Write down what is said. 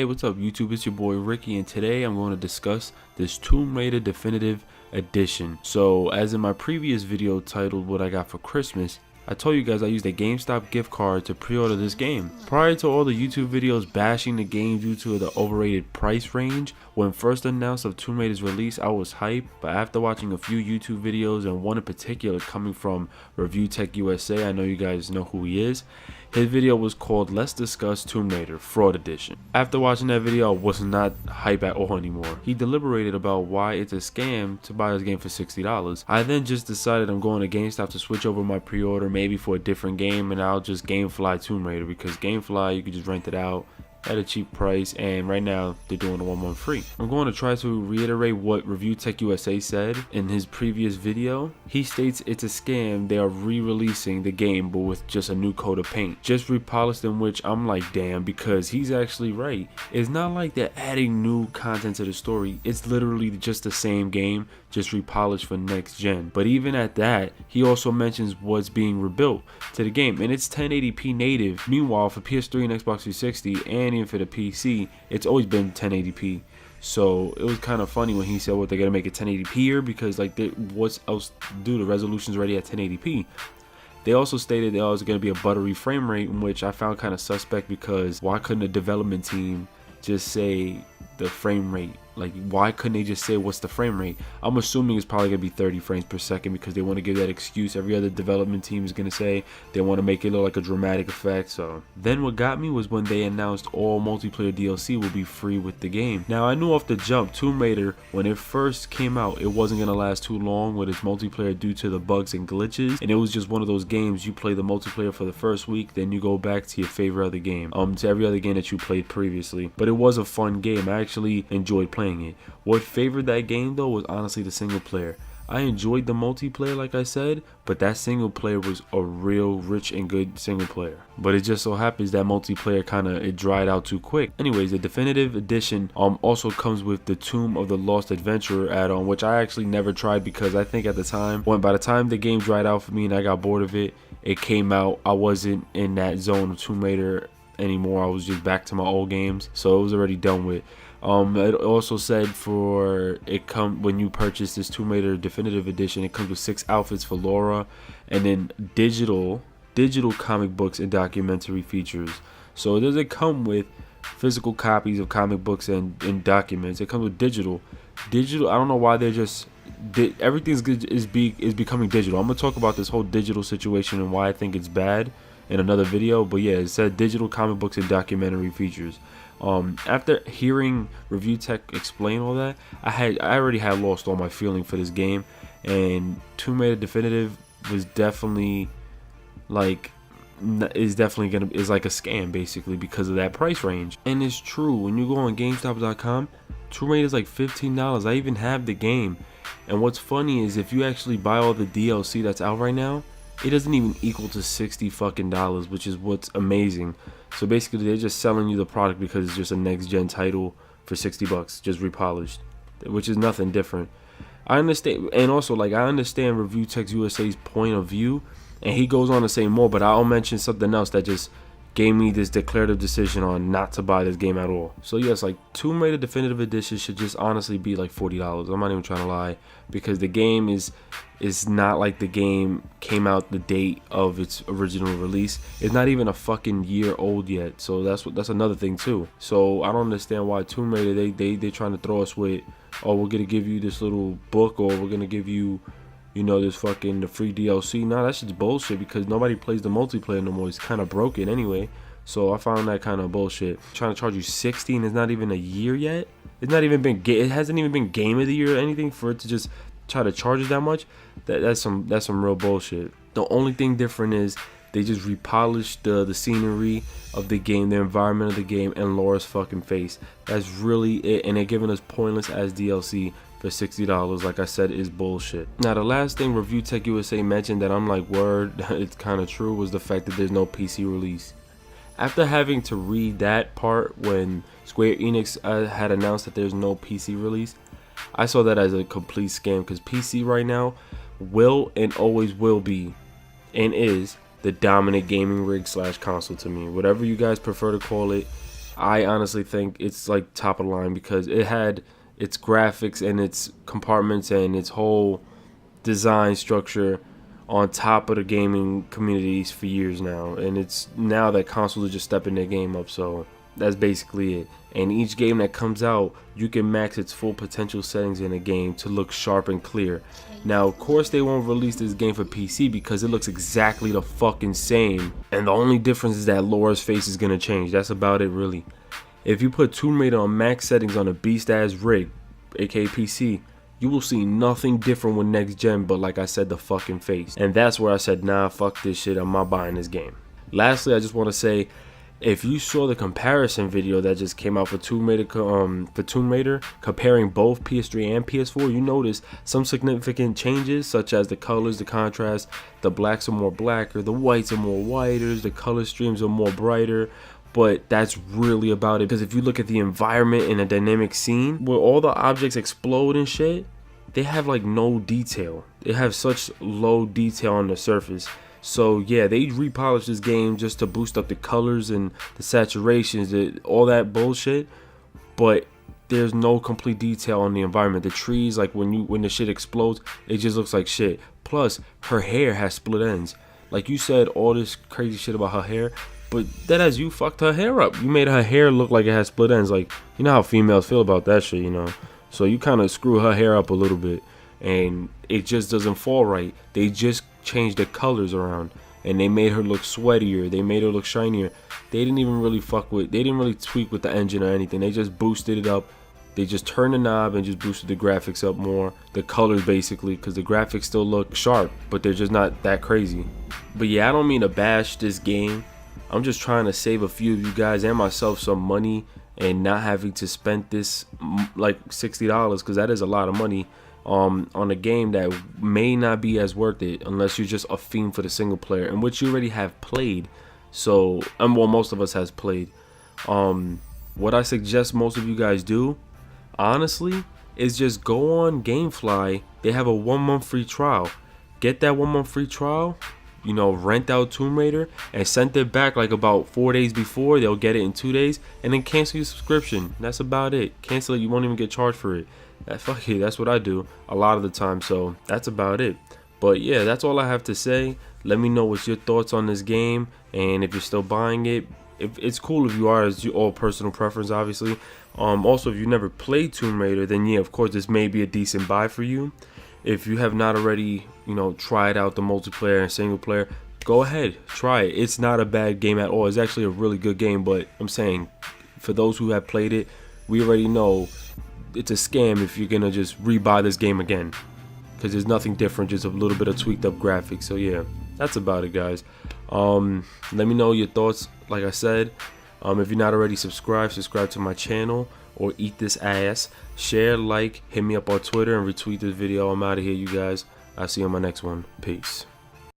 Hey, what's up YouTube? It's your boy Ricky, and today I'm going to discuss this Tomb Raider Definitive Edition. So as in my previous video titled What I Got for Christmas, I told you guys I used a GameStop gift card to pre-order this game. Prior to all the YouTube videos bashing the game due to the overrated price range, when first announced of Tomb Raider's release, I was hyped, but after watching a few YouTube videos and one in particular coming from RiiCKyBACALOU406 USA, I know you guys know who he is. His video was called Let's Discuss Tomb Raider Fraud Edition. After watching that video, I was not hype at all anymore. He deliberated about why it's a scam to buy this game for $60. I then just decided I'm going to GameStop to switch over my pre-order maybe for a different game, and I'll just GameFly Tomb Raider because GameFly you can just rent it out at a cheap price, and right now they're doing the 1 month free. I'm going to try to reiterate what RiiCKyBACALOU406 USA said in his previous video. He states it's a scam. They are re-releasing the game but with just a new coat of paint, just repolished, in which I'm like, damn, because he's actually right. It's not like they're adding new content to the story. It's literally just the same game, just repolished for next gen. But even at that, he also mentions what's being rebuilt to the game, and it's 1080p native. Meanwhile, for PS3 and Xbox 360 and even for the PC, it's always been 1080p. So it was kind of funny when he said, what, they're gonna make it 1080p here, because like what's else to do? The resolution's already at 1080p. They also stated there was going to be a buttery frame rate, in which I found kind of suspect, because why couldn't the development team just say the frame rate? Like, why couldn't they just say what's the frame rate? I'm assuming it's probably gonna be 30 frames per second, because they want to give that excuse. Every other development team is gonna say they want to make it look like a dramatic effect. So then what got me was when they announced all multiplayer DLC will be free with the game. Now I knew off the jump Tomb Raider, when it first came out, it wasn't gonna last too long with its multiplayer due to the bugs and glitches, and it was just one of those games you play the multiplayer for the first week, then you go back to your favorite other game, to every other game that you played previously. But it was a fun game. I actually enjoyed playing it. What favored that game though was honestly the single player. I enjoyed the multiplayer, like I said, but that single player was a real rich and good single player. But it just so happens that multiplayer it dried out too quick. Anyways, the definitive edition also comes with the Tomb of the Lost Adventurer add-on, which I actually never tried, because I think at the time, by the time the game dried out for me and I got bored of it, it came out, I wasn't in that zone of Tomb Raider anymore. I was just back to my old games, so it was already done with. It also said when you purchase this Tomb Raider Definitive Edition, it comes with 6 outfits for Laura, and then digital comic books and documentary features. So it doesn't come with physical copies of comic books and documents. It comes with digital. I don't know why they're just everything is becoming digital. I'm gonna talk about this whole digital situation and why I think it's bad in another video. But yeah, it said digital comic books and documentary features. After hearing RiiCKyBACALOU406 explain all that, I already had lost all my feeling for this game, and Tomb Raider Definitive was definitely like is like a scam basically, because of that price range. And it's true, when you go on GameStop.com, Tomb Raider is like $15. I even have the game, and what's funny is if you actually buy all the DLC that's out right now, it doesn't even equal to $60 fucking, which is what's amazing. So basically they're just selling you the product because it's just a next gen title for $60, just repolished, which is nothing different. I understand, and also like I understand RiiCKyBACALOU406 USA's point of view, and he goes on to say more, but I'll mention something else that just gave me this declarative decision on not to buy this game at all. So yes, like Tomb Raider Definitive Edition should just honestly be like $40. I'm not even trying to lie, because the game is not like the game came out the date of its original release. It's not even a fucking year old yet. So that's another thing too. So I don't understand why Tomb Raider they're trying to throw us with, oh, we're gonna give you this little book, or we're gonna give you, you know, this fucking the free DLC. Nah, that's just bullshit, because nobody plays the multiplayer no more. It's kind of broken anyway. So I found that kind of bullshit. Trying to charge you $60 and it's not even a year yet. It hasn't even been Game of the Year or anything for it to just try to charge us that much. That's some real bullshit. The only thing different is they just repolished the scenery of the game, the environment of the game, and Laura's fucking face. That's really it, and they're giving us pointless as DLC for $60. Like I said, is bullshit. Now the last thing RiiCKyBACALOU406 USA mentioned that I'm like, word, it's kind of true, was the fact that there's no PC release. After having to read that part when Square Enix had announced that there's no PC release, I saw that as a complete scam, because PC right now will and always will be and is the dominant gaming rig / console to me. Whatever you guys prefer to call it, I honestly think it's like top of the line because it had its graphics and its compartments and its whole design structure on top of the gaming communities for years now, and it's now that consoles are just stepping their game up. So that's basically it. And each game that comes out, you can max its full potential settings in a game to look sharp and clear. Now, of course, they won't release this game for PC because it looks exactly the fucking same, and the only difference is that Laura's face is gonna change. That's about it, really. If you put Tomb Raider on max settings on a beast ass rig, aka PC, you will see nothing different with next gen but, like I said, the fucking face. And that's where I said, nah, fuck this shit, I'm not buying this game. Lastly, I just want to say, if you saw the comparison video that just came out for Tomb Raider, comparing both PS3 and PS4, you notice some significant changes, such as the colors, the contrast. The blacks are more blacker, the whites are more whiter, the color streams are more brighter. But that's really about it, because if you look at the environment in a dynamic scene where all the objects explode and shit, they have like no detail. They have such low detail on the surface. So yeah, they repolished this game just to boost up the colors and the saturations, all that bullshit, but there's no complete detail on the environment. The trees, like when the shit explodes, it just looks like shit. Plus, her hair has split ends. Like, you said all this crazy shit about her hair, but that as you fucked her hair up. You made her hair look like it has split ends. Like, you know how females feel about that shit, you know? So you kind of screw her hair up a little bit, and it just doesn't fall right. They just changed the colors around, and they made her look sweatier. They made her look shinier. They didn't even really they didn't really tweak with the engine or anything. They just boosted it up. They just turned the knob and just boosted the graphics up more. The colors, basically, because the graphics still look sharp, but they're just not that crazy. But yeah, I don't mean to bash this game. I'm just trying to save a few of you guys and myself some money and not having to spend this like $60, because that is a lot of money on a game that may not be as worth it unless you're just a fiend for the single player, in which you already have played. So, well, most of us has played. What I suggest most of you guys do, honestly, is just go on GameFly. They have a 1 month free trial. Get that 1 month free trial. You know, rent out Tomb Raider and send it back like about 4 days before. They'll get it in 2 days, and then cancel your subscription. That's about it. Cancel it. You won't even get charged for it. Fuck it. That's what I do a lot of the time. So that's about it. But yeah, that's all I have to say. Let me know what's your thoughts on this game, and if you're still buying it. If it's cool if you are, it's all personal preference, obviously. Also, if you never played Tomb Raider, then yeah, of course, this may be a decent buy for you. If you have not already, you know, tried out the multiplayer and single player, go ahead, try it. It's not a bad game at all. It's actually a really good game, but I'm saying, for those who have played it, we already know it's a scam if you're gonna just rebuy this game again, because there's nothing different, just a little bit of tweaked up graphics. So yeah, that's about it, guys. Let me know your thoughts. Like I said, if you're not already subscribed, subscribe to my channel, or eat this ass. Share, like, hit me up on Twitter, and retweet this video. I'm out of here, you guys. I'll see you on my next one. Peace.